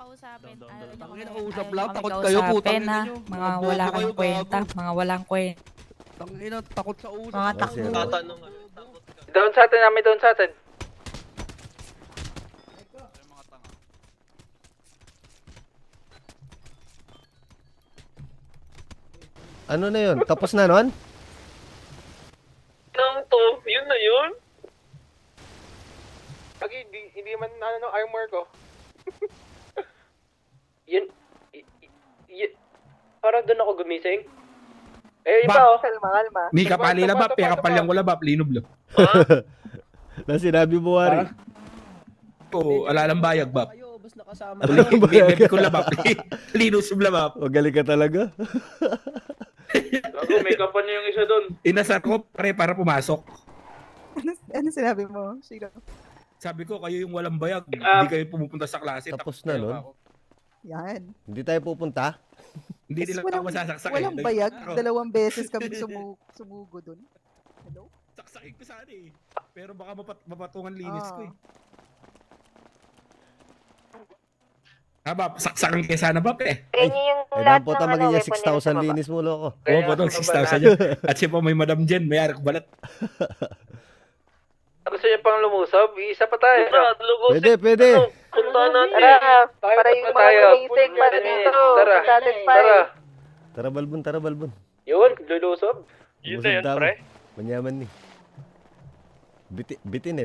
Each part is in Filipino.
kausapin. Tangina, usap lang, takot kayo, putang ina nyo. Mga wala kang kwenta, mga walang kwenta. Tangina, takot sa usap. Mga takbo. Tatanong Down sa atin namin, down sa atin. Ano na yun? Tapos na nun? Nang to, yun na yun. Lagi, hindi man ano armor ko. yun, parang doon ako gumising. Eh, iba oh. Kalma. Ni kapali labap, kapal yung labap, linublo. Na sinabi mo, Wari. Oo, alalang bayag, bab. Alalang bayag. Bebe ko labap, linusub labap. Magaling ka talaga. Ako, may kapal niya yung isa doon. Inasar ko, para pumasok. Ano sinabi mo? Sino? Sabi ko, kayo yung walang bayag. Hindi kayo pumupunta sa klase. Tapos na nun? Yan. Hindi tayo pupunta? Hindi nila ako masasaksak. Walang bayag. 2 beses kami sumugo dun. Hello? Saksakin ko sana eh. Pero baka mapatungan linis ko eh. Bab, saksakan kayo sana, Bab eh. Kailangan po tayo maging 6,000 linis mo, loko. Oo, potong 6,000 yun. At siya pa may Madam Jen, may arak balat. Gusto niya pang lumusob? Isa pa tayo. Pwede. Punta natin. Para yung mga gumising pa dito. Tara, balbon. Yun, lulusob. Yun na yun, pre. Manyaman ni. Bitin.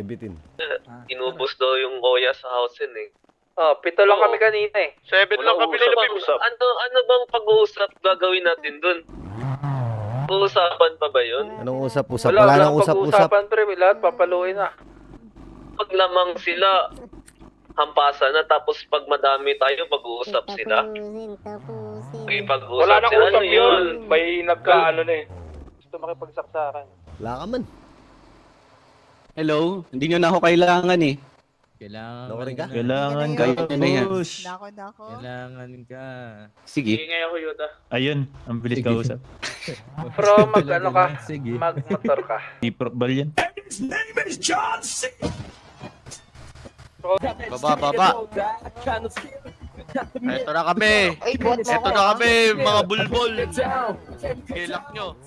Inubos daw yung Oya sa house eh. Oh, 7 lang kami kanina eh. 7 lang kami nilabibusap. Ano bang pag-uusap gagawin natin dun? Uusapan pa ba yun? Anong usap-usap? Wala nang usap-usap. Pag-usapan pre, lahat papaluin na. Pag lamang sila, hampasan na. Tapos pag madami tayo, pag-uusap sila. Okay, pag-uusap Wala nang sila. usap Ano yun. May nagkaano na eh. Gusto makipagsaksakan. Wala ka man. Hello, hindi nyo na ako kailangan eh. Loko rin ka? Kailangan Kayo na yan. Nako. Kailangan ka. Sige. Sige ngayon ko, Yuta. Ayun, ang bilis Sige. kausap. From mag-ano ka, Sige. mag-motor ka. Iprobal yan. Baba. Eto na kami. Eto na kami, mga bulbol. Kilak nyo.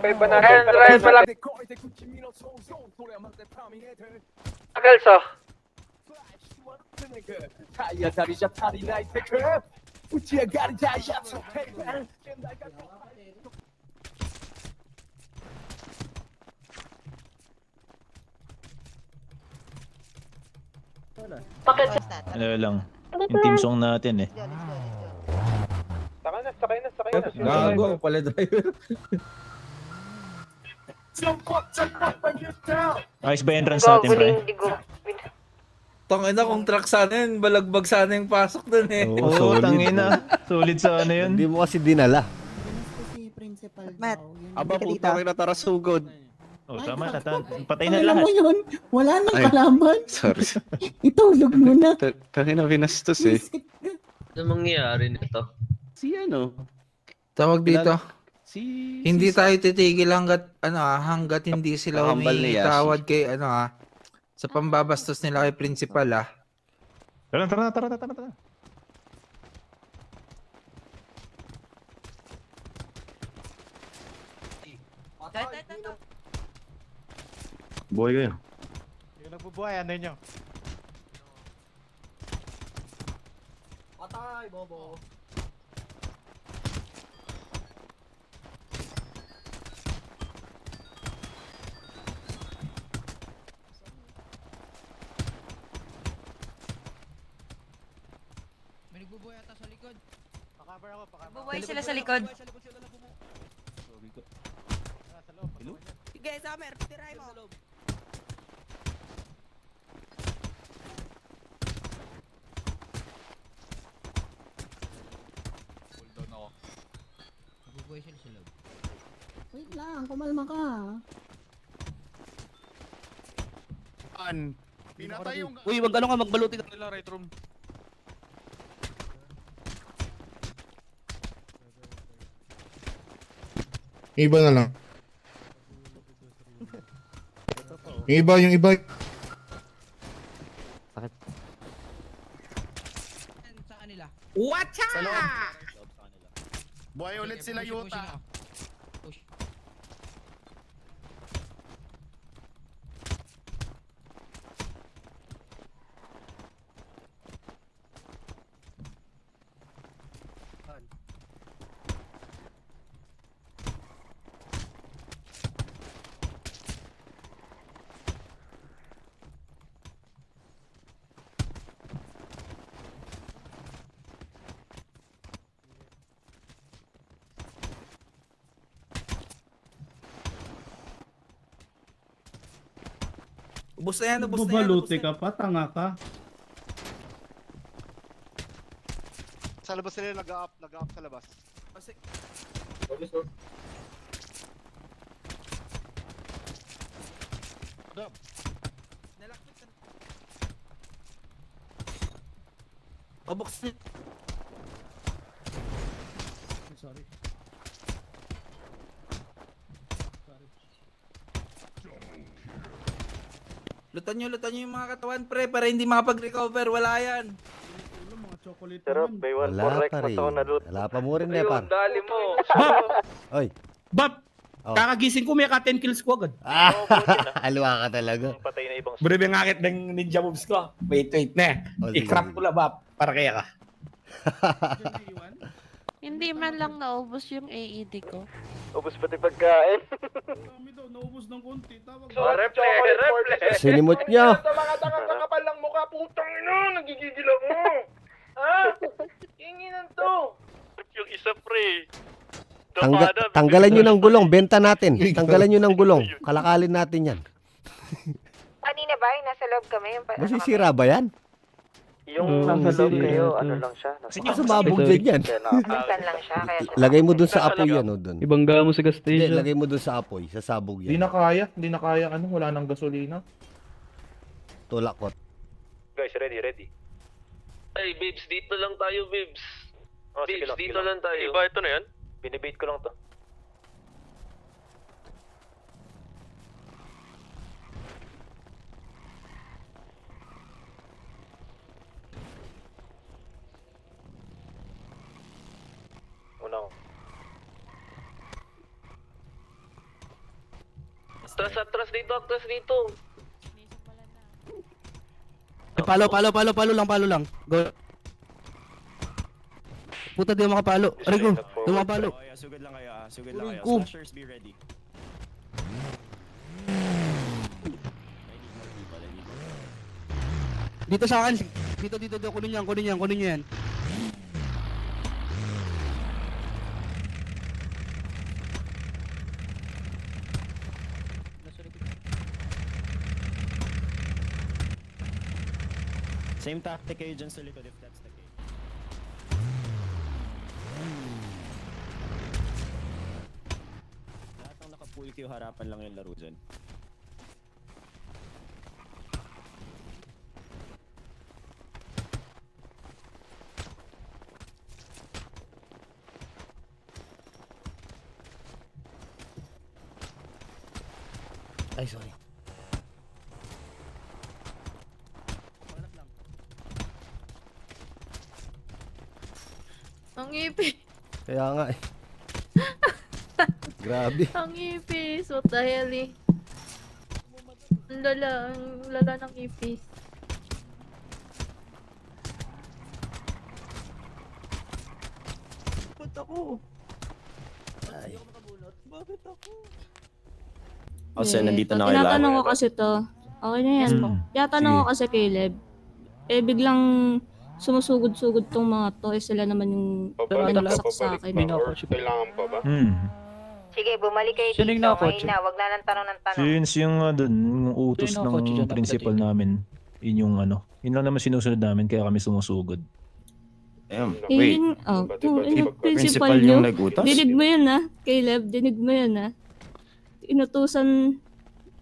May banahin, drive pa lang. Agalso. Ano lang. Yung team song natin eh. Sakay na. Gago, pala driver. Ayos ba entrance natin, pre? Tangina kung truck sana yun, balagbag sana yung pasok dun eh. Oo, tangina. Solid sa ano yun. Hindi mo kasi dinala. Matt, Aba, hindi puta ka kayo na tarasugod. Oh, tama. Patay na lahat. yun, wala nang Ay. kalaban. Sorry. Itulog mo na. Tangina, binastos eh. Ano mangyayari nito? Si ano? Tawag dito. Si... Hindi tayo titigil hanggat hindi sila Kakambal ni Yashi. umitawad kay sa pambabastos nila kay principal Tara. Buhay kayo. Yung nagbubuhay, ano nyo? Patay, bobo. May nagbubuhay ata sa likod. Pakabar ako. Bubuhay sila sa likod. Sige, Summer, tiray mo. Nagbubuhay sila sa loob. Wait lang, kumalma ka. Pinatay yung... Uy, wag ano ka, magbaluti ka nila, right room. Iba na lang. Yung iba. Sa kanila. Watcha! Buhay ulit sila Yuta. Ubus na yan, ubus na yan. Bubalute ka pa, tanga ka. Sa labas sila nag-up sa labas. Kasi, nalakit ka. Ubus na. Sorry. Lutan nyo yung mga katawan, pre, para hindi makapag-recover. Wala yan. Mga chocolate Pero, naman. Baywal, Wala correct. pa rin. Basta ko nalut. Wala pa mo rin eh, par. Dali mo. Oy. Bap! Oh. Kakagising ko, may ka 10 kills ko agad. Alwa ka talaga. Patay na ibang Bro, may ngakit ng ninja moves ko. Wait na. Oh, sige, I-crap sige. ko lang, Bap. Para kaya ka. Hindi man lang naubos yung AED ko. ubos pati pagkain. Kami daw, naubos ng konti. Tawag Reple. Sinimot niya. Sa mga tanga-tanga lang mukha, putang ina, nagigigil ako. Ha? Inginan to. Yung isa pre. Tanggalan nyo ng gulong. Benta natin. Tanggalan nyo ng gulong. Kalakalin natin yan. Kanina ba? Nasa loob kami. Masisira ba yan? Yung nasa loob kayo, ano lang siya. Sumabog din yan. Minsan lang siya. Kaya Lagay mo dun sa apoy yan, o dun. Ibangga mo sa gas Hindi, lagay mo dun sa apoy. Sasabog yan. Hindi na kaya, wala nang gasolina. Tulakot. Guys, ready. Ay, babes, dito lang tayo, babes. Babes, dito lang tayo. Iba, ito na yan? Binibait ko lang to. Atras dito. Palo lang. Go. Puta, di makapalo. Arigo, di makapalo. Sugod lang kayo, Go. Slashers, be ready. Dito sa akin. Dito. Kunin nyo yan. Same tactic kayo dyan sa likod if that's the case. Lahat ng naka-full queue, harapan lang yung laro dyan. Ay, sorry. Ang ipis. Kaya nga eh. Grabe. Ang ipis. What the hell eh. Ang lala ng ipis. Ba't ako? Ay. Kasi nandito na kayo Tinatanong ko lahat. kasi to. Okay na yan. Tinatanong ko Sige. kasi Caleb. Eh biglang sumusugod-sugod tong mga to. Eh sila naman yung nanaksak sa akin. Kailangan pa ba? Sige, bumalik kayo dito. Ngayon na, wag na ng tanong ng tanong. Since yung dun, yung utos ng principal namin, yun yung yun lang naman sinusunod namin kaya kami sumusugod. Eh, yun, kung yung principal nyo, nag-utos? dinig mo yun ha, Caleb, dinig mo yun ha. Inutusan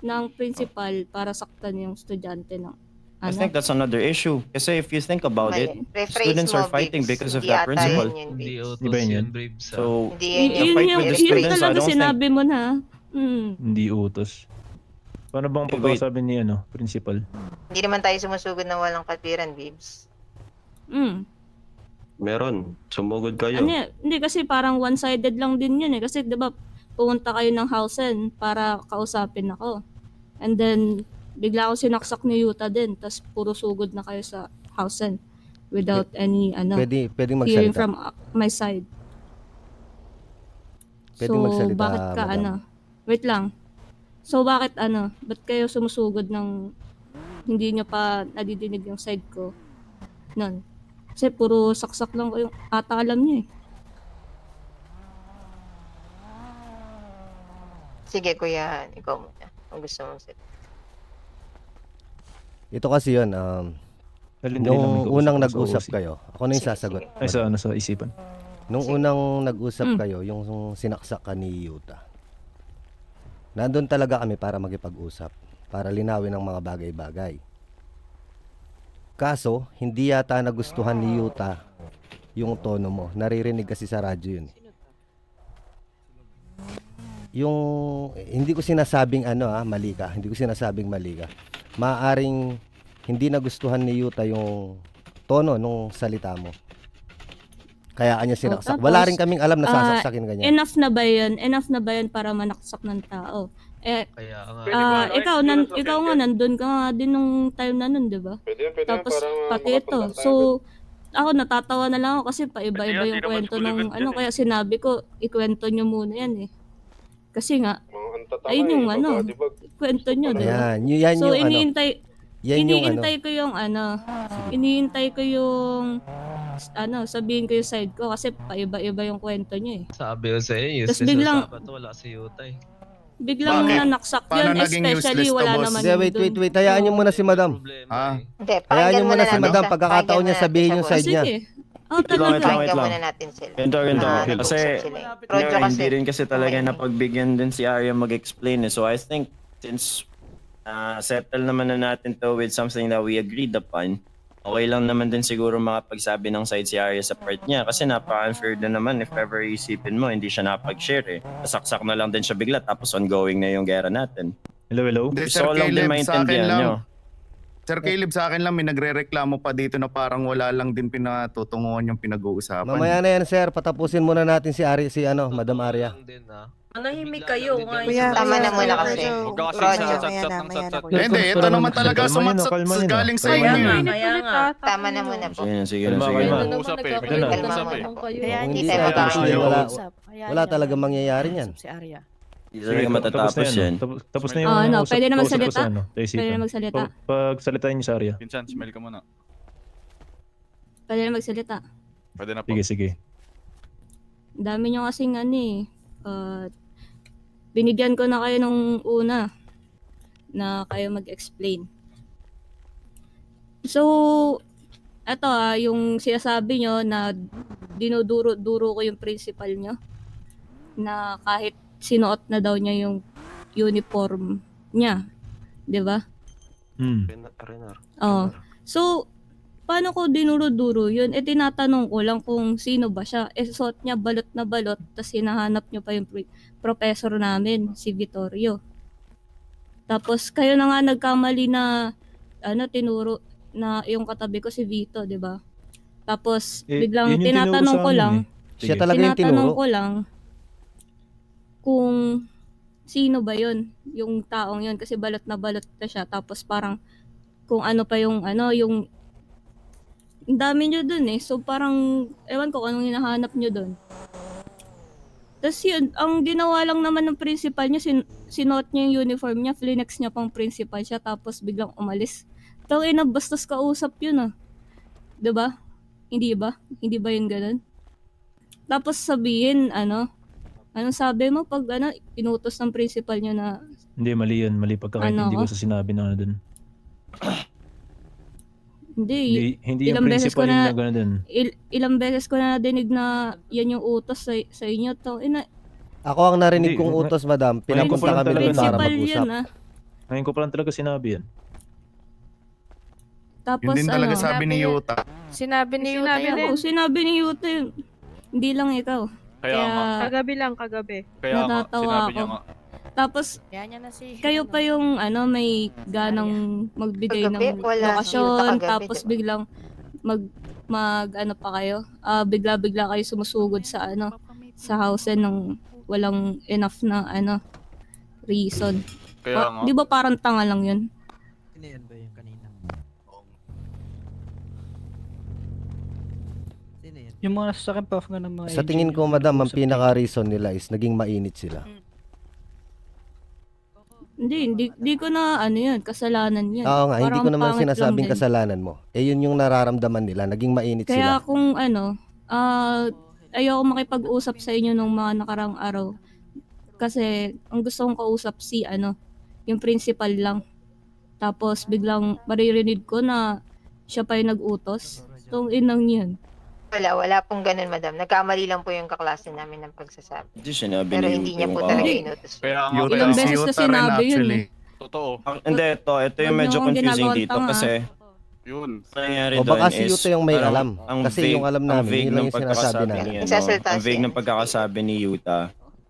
ng principal para saktan yung estudyante ng I think that's another issue. Kasi if you think about it, students are fighting because of that principal. Di ba yun yun? So, yun fight yung, with the yun students, I talaga don't think- sinabi mo na. Hindi utos. Paano bang pagkakasabi ni principal? Hindi naman tayo sumusugod na walang katwiran, babes. Meron. Sumugod kayo. Hindi kasi parang one-sided lang din yun eh. Kasi 'di ba pumunta kayo ng Hausen para kausapin ako. And then bigla akong sinaksak ni Yuta din. Tapos puro sugod na kayo sa Hausen. Without any Pwedeng hearing magsalita. from my side. Pwedeng So, magsalita, bakit ka madam. Wait lang. So, bakit ba't kayo sumusugod ng hindi nyo pa nadidinig yung side ko? Nun. Kasi puro saksak lang ko yung ata alam nyo eh. Sige, kuya, ikaw muna. Kung gusto mong sit. Ito kasi yun, Dali-dali lang, nung may unang kausap ko sa nag-usap OC. kayo, ako na yung Sige, sasagot. sige. Ay, sa isipan. Nung unang nag-usap kayo, yung sinaksak ka ni Yuta, nandun talaga kami para makipag-usap, para linawin ang mga bagay-bagay. Kaso, hindi yata nagustuhan ni Yuta yung tono mo. Naririnig kasi sa radyo yun. Yung, hindi ko sinasabing mali ka. Hindi ko sinasabing mali ka. Maaaring hindi nagustuhan ni Yuta yung tono nung salita mo. Kaya kanya sinaksak. tapos, Wala rin kaming alam na sasaksakin kanya. Enough na ba yun? Enough na ba yun para manaksak ng tao? Kaya nga. Ikaw nga, nandun ka nga din nung time na nun, di ba? Pwede yan, Tapos, para pati ito. makapag-lock tayo. So, ako natatawa na lang ako kasi paiba-iba yung kwento ng kaya sinabi ko, ikwento nyo muna yan eh. Kasi nga, Mga antatanga ayun yung magkadibag. kwento nyo, di ba? Yan So, yung iniintay ko yung iniintay ko yung sabihin ko yung side ko kasi paiba-iba yung kwento nyo eh. Sabi ko sa'yo, Tas biglang- wala si Yutay. Biglang Bakit? nanaksak Paano yun, naging especially useless to, wala boss? naman Hindi, wait. Hayaan nyo muna si madam. Hindi, Hayaan pakinggan nyo muna si natin madam. siya. Pagkakataon niya Pakinggan sabihin natin yung siya, side niya. Sige. Wait lang. Pakinggan muna natin sila. Ganito. Nag-usap Kasi, sila eh. Rodyo kasi. hindi rin kasi talaga napagbigyan din si Arya mag-explain eh. So I think, since settle naman na natin to with something that we agreed upon, okay lang naman din siguro makapagsabi ng side si Arya sa part niya. Kasi napaka-unfair din naman if ever isipin mo, hindi siya napag-share eh. Nasaksak na lang din siya bigla tapos ongoing na yung gera natin. Hello? Hindi, Gusto Sir ko lang din Caleb, sa akin maintindihan lang. nyo. Sir Caleb, sa akin lang may nagre-reklamo pa dito na parang wala lang din pinatutunguhan yung pinag-uusapan. Mamaya na yan, sir. Patapusin muna natin si Madam Arya. Manahimik kayo Kuya, Tama na muna Rodyo. kasi. Rodyo, maya na, kuya. Hindi, ito naman talaga Kalma nyo na, sumatsak kalma nyo na. galing sa Kaya inyo. nga, eh. kaya nga. Tama na muna po. Sige Kalma, lang. kalma. Ano naman Usap eh. nagkakaroon Kalma ng muna. tanong kayo. Kaya Kung hindi hindi tayo tayo tayo tutuloy, mag-uusap. wala talagang mangyayari yan. Si Arya. Hindi talaga matatapos yan. Tapos na yung Pwede na kausap ko magsalita? sa sa isipan. Pwede na magsalita. Pagsalitain niyo sa Arya. Pinsan, smell ka muna. Pwede na magsalita. Pwede na po. Sige. Dami nyo kasing binigyan ko na kayo nung una na kayo mag-explain. So, eto yung sinasabi nyo na dinuduro-duro ko yung principal nyo na kahit sinuot na daw niya yung uniform niya. 'Di ba? Oh. So, paano ko dinuro-duro yun? Tinatanong ko lang kung sino ba siya. Suot niya balot na balot, tapos hinahanap niyo pa yung professor namin, si Vittorio. Tapos, kayo na nga nagkamali na, tinuro na yung katabi ko si Vito, di ba? Tapos, biglang yun yung tinatanong tinuro ko sa amin lang, Siya talaga yung tinatanong tinuro. ko lang kung sino ba yun, yung taong yun. Kasi balot na balot na siya. Tapos parang kung ano pa yung yung ang dami nyo dun eh. So parang, ewan ko kung anong hinahanap nyo dun. Tapos yun, ang ginawa lang naman ng principal niya, sinuot niya yung uniform niya, flinex niya pang principal siya, tapos biglang umalis. Tawin na bastos kausap yun 'Di ba? Hindi ba? Hindi ba yun ganun? Tapos sabihin, anong sabi mo pag inutos ng principal niya na Hindi, mali yun. Mali pagkakaintindi ko sa sinabi na dun. Hindi yung ilang beses ko principal yung na nagano dun. ilang beses ko na nadinig na yan yung utos sa inyo. Ako ang narinig Hindi, kong utos, madam. Ngayon ko Pinapunta pa lang kami talaga doon para principal mag-usap. yun Ngayon ko pa lang talaga sinabi yan. Tapos Yun din talaga sabi ni Yuta. Sinabi ni Yuta yun. Sinabi ni Yuta yun. Hindi lang ikaw. Kaya nga. Kagabi lang, kagabi. Kaya nga, natatawa sinabi ako. niya nga. Tapos, kayo pa yung may ganang magbigay Kagabi, ng wala. lokasyon, Kagabi, tapos diba? biglang pa kayo. Bigla-bigla kayo sumusugod sa sa house ng walang enough na reason. Kaya nga. Di ba parang tanga lang yun? Yung mga nasa akin pa ng mga Sa tingin ko, madam, ang pinaka-reason nila is naging mainit sila. Hindi ko na yun, kasalanan yan. Oo nga, hindi Parang ko naman pangit lang sinasabing din. kasalanan mo. Yun yung nararamdaman nila, naging mainit Kaya sila. kung ayoko makipag-usap sa inyo nung mga nakarang araw. Kasi ang gusto kong kausap yung principal lang. Tapos biglang maririnig ko na siya pa yung nag-utos. Itong inang yan. Wala pong ganun, madam. Nagkamali lang po yung kaklase namin ng pagsasabi. Hindi sinabi Pero ni hindi Yuta niya yung po kaaway. talaga Hindi. inutos. Kaya nga. Yuta, Ilang si beses na Yuta rin sinabi yun actually. Totoo. Hindi, ito yung Huwag medyo niyo akong confusing ginagawang dito tanga. kasi Yun. ang nangyari O baka doon si is Yuta yung may parang alam. ang Kasi vague- yung alam ang namin, vague yun lang ng yung sinasabi pagkakasabi namin. ni, Nagsasalita ang vague siya. ng pagkakasabi ni Yuta,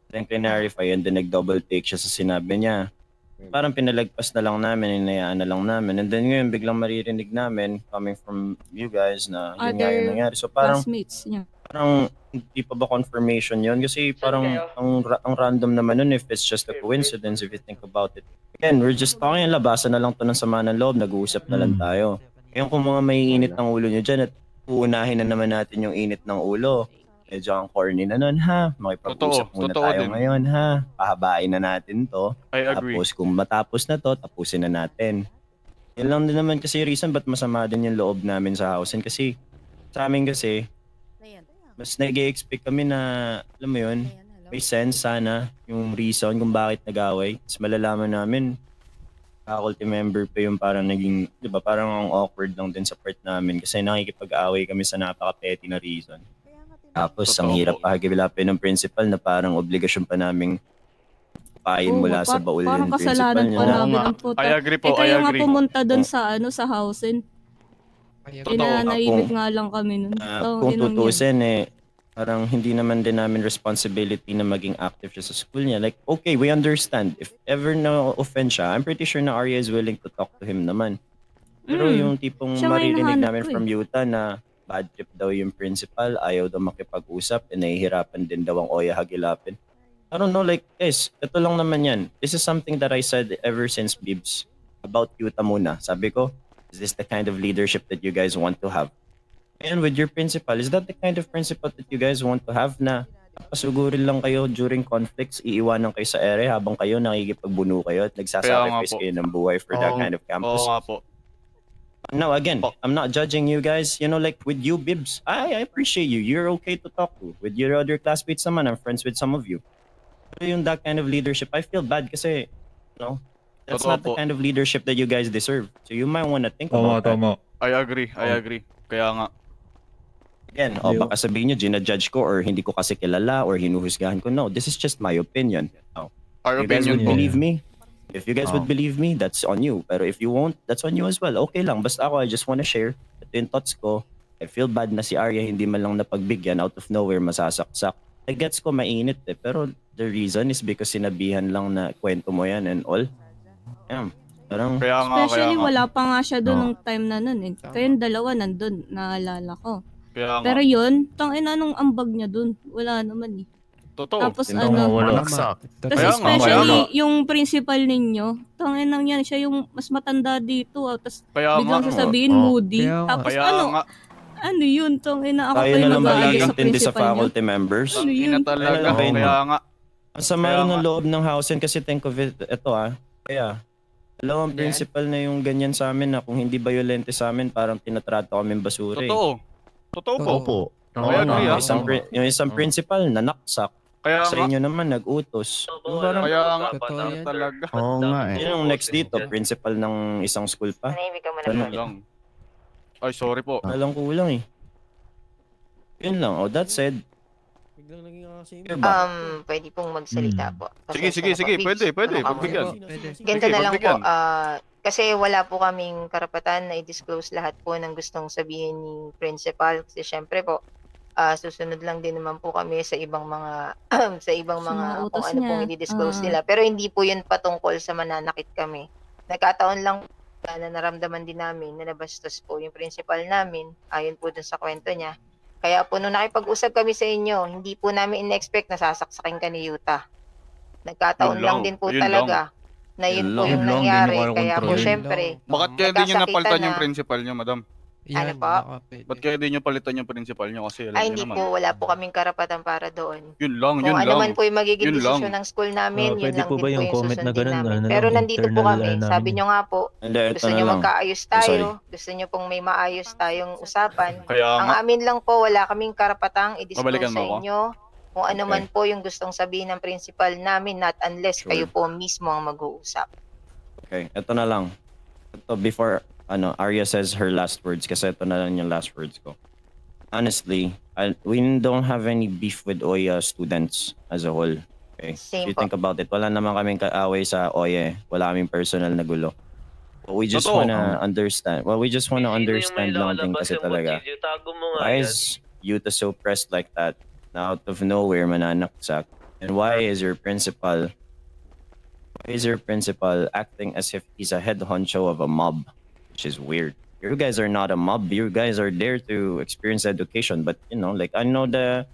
then clarify and then nag-double take siya sa sinabi niya. Parang pinalagpas na lang namin, inayaan na lang namin. And then ngayon, biglang maririnig namin coming from you guys na yun nga yung Other nangyari. So parang classmates niya. hindi pa ba confirmation yun? Kasi parang ang random naman nun if it's just a coincidence if you think about it. Again, we're just talking, labasan na lang to ng sama ng loob, nag-uusap na lang tayo. Ngayon kung mga may init ng ulo nyo dyan at uunahin na naman natin yung init ng ulo, medyo ang corny na nun ha, makipag-usap muna Totoo tayo din. ngayon ha, pahabain na natin to. I agree. Tapos kung matapos na to, tapusin na natin. Yan lang din naman kasi reason ba't masama din yung loob namin sa housing kasi sa amin kasi mas nag-expect kami na, alam mo yun, may sense sana yung reason kung bakit nag-away. Tapos malalaman namin, faculty member pa yung parang naging, di ba, parang ang awkward lang din sa part namin kasi nakikipag-away kami sa napaka-petty na reason. Tapos ang Totoo hirap po. pahagilapin ng principal na parang obligasyon pa naming pain Oo, mula sa baul parang yung principal kasalanan niya. pa Oo namin nga. ang puta. I agree po, I kayo nga agree. pumunta doon sa sa housing. Totoo. Naibig nga lang kami nun. Kung tutusin parang hindi naman din namin responsibility na maging active siya sa school niya. Like, okay, we understand. If ever na-offend siya, I'm pretty sure na Arya is willing to talk to him naman. Pero yung tipong Siya nga yung maririnig nahanap namin ko from Utah na bad trip daw yung principal, ayaw daw makipag-usap, nahihirapan din daw ang Oya hagilapin. I don't know, like, guys, ito lang naman yan. This is something that I said ever since Bibs about Utah muna. Sabi ko, is this the kind of leadership that you guys want to have? And with your principal, is that the kind of principal that you guys want to have na pasugurin lang kayo during conflicts, iiwanan kayo sa ere habang kayo nakikipagbuno kayo at nagsasacrifice po. kayo ng buhay for that kind of campus? Oo nga po. Now again, I'm not judging you guys. You know, like with you, Bibs, I appreciate you. You're okay to talk to. With your other classmates naman, I'm friends with some of you. Pero yung that kind of leadership, I feel bad kasi, that's Totoo not the po. kind of leadership that you guys deserve. So you might want to think about that. I agree. Kaya nga. Again, baka sabihin nyo, ginajudge ko or hindi ko kasi kilala or hinuhusgahan ko. No, this is just my opinion. Our You guys opinion would po. believe me? If you guys would believe me, that's on you. Pero if you won't, that's on you as well. Okay lang. Basta ako, I just wanna share. Ito yung thoughts ko. I feel bad na si Arya hindi man lang napagbigyan, out of nowhere masasaksak. I gets ko mainit pero the reason is because sinabihan lang na kwento mo yan and all. Yeah. Parang, Kaya nga. Especially wala pa nga siya doon Oo. nung time na nun eh. Kayong dalawa nandun, naalala ko. Kaya nga. Pero yun, tangina nung ambag niya doon. Wala naman eh. Totoo. Tapos Walang Tapos Kaya nga, especially kaya yung principal ninyo, tanginang yan, siya yung mas matanda dito. Tapos Kaya biglang nga. sasabihin Oo. moody. Kaya nga. Tapos Kaya nga. ano yun, tangina ako tayo kayo na lang nag-aayos sa mag-iintindi sa principal niyo. faculty members. Ano yun? Ina talaga. Kaya nga. Kaya nga. Ang sama Kaya rin ng nga. loob ng housing kasi think of it, ito kaya, dalawang principal na yung ganyan sa amin na kung hindi violente sa amin, parang tinatrato kami basura eh. Totoo. Totoo po. Opo. I agree, Yung isang principal na naksak, Kaya sa nga. inyo naman nag-utos. Parang, Kaya nga. Totoo yan. Talaga. Oo nga eh. yun ang next dito, principal ng isang school pa. Manahimik ka muna. Ano Yun lang. Ay, sorry po. Walang kulang eh. Yun lang. Oh, that said, yun ba? Pwede pong magsalita po. Sige. Pwede. Pagbigyan. Ganito Sige, na lang po. pagbigyan. Kasi wala po kaming karapatan na i-disclose lahat po ng gustong sabihin ni principal. Kasi syempre po, Susunod lang din naman po kami sa ibang mga sa ibang Sa mga mga kung utos ano pong niya. i-disclose Oo. nila. Pero hindi po yun patungkol sa mananakit kami. Nagkataon lang na naramdaman din namin na nabastos po yung principal namin, ayon po dun sa kwento niya. Kaya po nung nakipag-usap kami sa inyo, hindi po namin in-expect na sasaksakin ka ni Yuta. Nagkataon Yun lang lang, din po yun talaga na yun Yun po lang. yung Yun lang, di nyo nangyari. kaya Kaya po kontrolin. syempre, Bakit kaya di nyo nagkasakitan napalitan yung na- principal nyo, madam? Ano po? Ba't kaya di nyo palitan yung principal nyo? Kasi alam Ay, nyo hindi naman. po. Wala po kaming karapatan para doon. Yun lang, Kung yun ano lang. man po yung magiging Yun desisyon lang. ng school namin, yun Pwede lang po din ba po yung yung comment na susundin ganun? namin. Ano Pero lang, nandito po internal, kami. namin Sabi yun. nyo nga po, Hindi, ito gusto na nyo lang. magkaayos Sorry. tayo. Gusto nyo pong may maayos tayong usapan. Kaya Ang nga. amin lang po, wala kaming karapatang i-disclose Babalikan mo sa ako? inyo kung ano Okay. man po yung gustong sabihin ng principal namin, not unless Sure. kayo po mismo ang mag-uusap. Okay, ito na lang. Ito before Arya says her last words kasi ito na lang yung last words ko. Honestly, we don't have any beef with Oya students as a whole. Okay? Same If you po. think about it, wala naman kaming kaaway sa Oya. Wala kaming personal na gulo. But we just Totoo. wanna understand. Well, we just wanna understand lang din kasi talaga. Tago mo nga Why yan. is Yuta so pressed like that? Na out of nowhere, mananaksak. And why is your principal acting as if he's a head honcho of a mob? Which is weird. You guys are not a mob. You guys are there to experience education. But, like, I know we're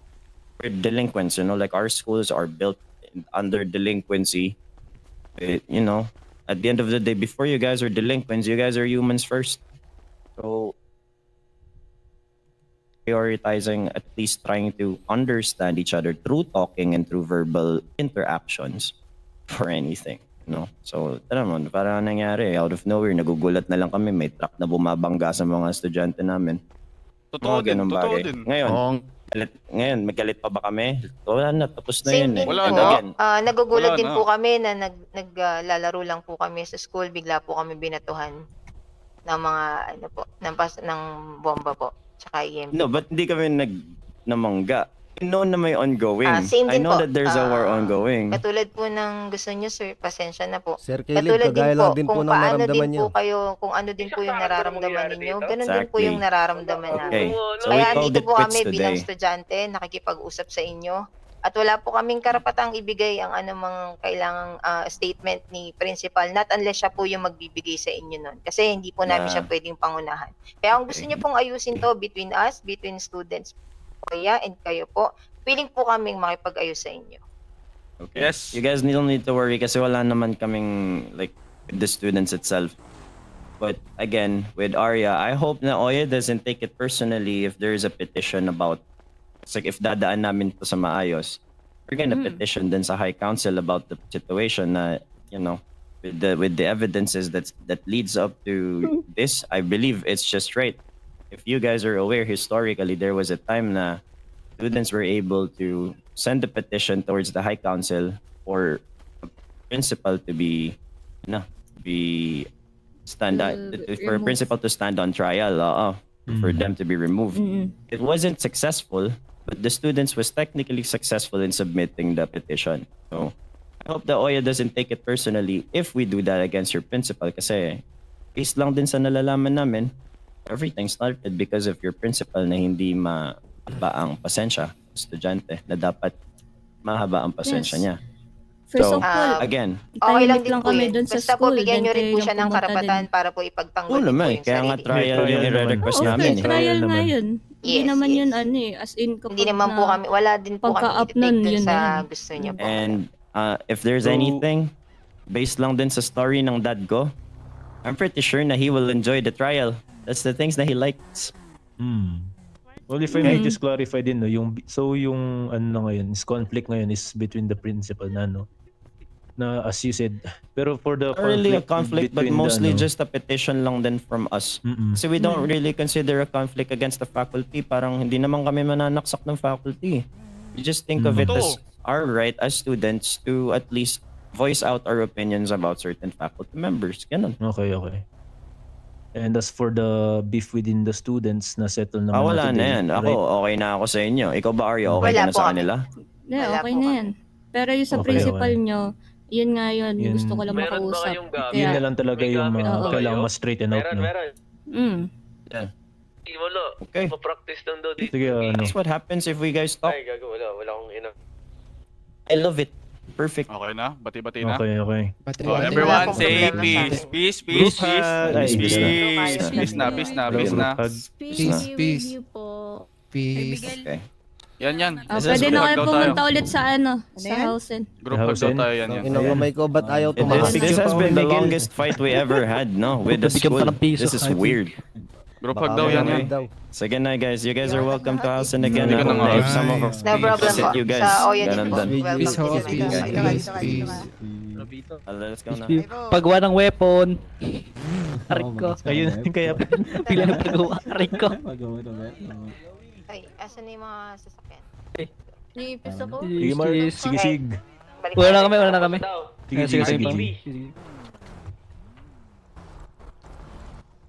delinquents, like our schools are built under delinquency. At the end of the day, before you guys are delinquents, you guys are humans first. So, prioritizing at least trying to understand each other through talking and through verbal interactions for anything. So, tara mo, parang nangyari, out of nowhere, nagugulat na lang kami, may truck na bumabangga sa mga estudyante namin. Totoo Mga din, ganung totoo bagay. din. Ngayon, Oo. magalit pa ba kami? Wala na, tapos na Same yun eh. din Wala po. na. Again, Nagugulat Wala din na. po kami na naglalaro lang po kami sa school. Bigla po kami binatuhan ng mga ng bomba po. Tsaka EMP. no, but hindi kami namangga. I know na may ongoing. Same I din know po. that there's a war ongoing. Katulad po ng gusto nyo, sir, pasensya na po. Sir Caleb, Katulad kagaya lang din po kung ng paano naramdaman din nyo. po kayo, kung ano din po yung nararamdaman ninyo, ganun din po Exactly. yung nararamdaman namin. Okay, so we Kaya called andito it po quits kami bilang today. estudyante, nakikipag-usap sa inyo. At wala po kaming karapatang ibigay ang anumang kailangang statement ni principal, not unless siya po yung magbibigay sa inyo nun. Kasi hindi po namin siya pwedeng pangunahan. Kaya kung gusto Okay. niyo pong ayusin to between us, between students, Kuya, and kayo po, willing po kaming makipag-ayos sa inyo. Okay. Yes. You guys don't need to worry kasi wala naman kaming like with the students itself. But again, with Arya, I hope na Oya doesn't take it personally if there is a petition about like if dadaan namin to sa maayos. We're gonna petition din sa High Council about the situation na with the evidences that leads up to this. I believe it's just right. If you guys are aware, historically there was a time na students were able to send a petition towards the High Council for a principal to be for a principal to stand on trial, for them to be removed. It wasn't successful, but the students was technically successful in submitting the petition. So I hope the Oya doesn't take it personally if we do that against your principal kasi based lang din sa nalalaman namin, everything started because of your principal na hindi mahaba ang pasensya estudyante na dapat mahaba ang pasensya Yes. niya. First So, of all, again, Okay lang tahimik din lang po kami yun. dun sa Basta po, school. bigyan nyo then rin po kayo siya lang ng pumunta karapatan din. para po ipagtanggol Oo din po naman, yung kaya nga sarili. trial yung Trial i-request Oo, namin. fair trial nga naman. yun. Hindi Yes, naman yes. yun as in kapag Hindi naman po kami, wala din po kami pagka-up i-take nun, dun yun na sa yun. gusto nyo po. And if there's So- anything, based lang din sa story ng dad ko, I'm pretty sure na he will enjoy the trial. That's the things that he likes. Well, if I may just clarify din, no, yung ano ngayon, is conflict ngayon is between the principal na as you said, pero for the Not really a conflict, but between the, mostly ano, just a petition lang din from us. Kasi we don't really consider a conflict against the faculty. Parang hindi naman kami mananaksak ng faculty. We just think of it as our right as students to at least voice out our opinions about certain faculty members. Ganun. Okay. And as for the beef within the students, na settle naman Wala today, na yan. Ako, right? okay na ako sa inyo. Ikaw ba, Arya? Okay Wala ka na po sa kami. kanila? Yeah, Wala okay po na kami. yan. Pero yung sa Okay, principal okay. nyo, yun nga yun, Yun. gusto ko lang Meron ba makausap. kayong gamit? Yun na Kaya, lang talaga May yung gamit ba kayo? kailangan ma-straighten out, no? Meron. mm. Wala. Okay. Ma-practice lang daw dito. Sige, ano. That's what happens if we guys talk. Ay, gago. Wala akong ina. I love it. Perfect. Okay na? Bati-bati na? Okay, okay. Oh, everyone say peace. Peace, peace, peace. Ay, Peace, peace. peace na, peace na, peace na. Peace, peace. You po. Peace. Okay. Yan, yan. Pwede na kayo pumunta ulit sa ano, Ano sa yan? Hausen. Group hug daw tayo, yan, yan. Inong ko ba't ayaw tumakas? This has been the longest fight we ever had, no? With the school. This is weird. Group hug daw, yan, yan. So again, guys, you guys are welcome to Hausen again. Hindi ka na nga. If some of us No problem visit po. you guys, Sa Oyan ganun po. dun. Welcome Peace, to ho, the peace, guys. peace. Let's go na. Pag walang weapon, arik ko. Ayun, kaya Pila na pagawa, arik ko. Ay, asan na yung mga sasakyan? Nipis ako. Sige, Mark. Sige, sig. Balik Wala tayo. na kami. Sige, sige, sige.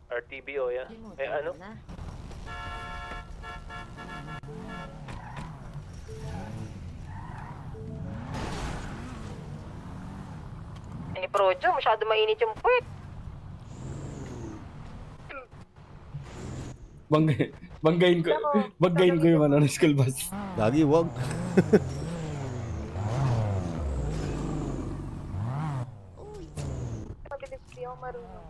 RTB o yan. Eh ano? Ni Projo, masyado mainit yung puwet. Banggain ko yung school bus. Lagi, wag. Mabilis di ako marunong.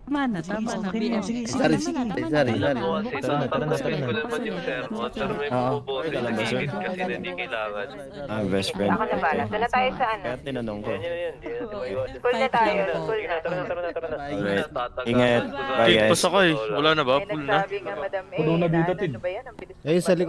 Tama na. Sige, Sorry, sorry. Alam mo kasi, Tara na, tara na, tara na. ko naman yung sermon, pero may bububoto yung limit kasi na hindi kailangan. Best friend. Ako na bala. Doon na tayo sa ano. Kaya tinanong ko. Yan. School na tayo. School na. Alright. Ingat. Bye, guys. Pas ako eh. Wala na ba? May Full na. nagsabi nga, Madam A, ano ba yan? Ang bilis Ayun sa likod.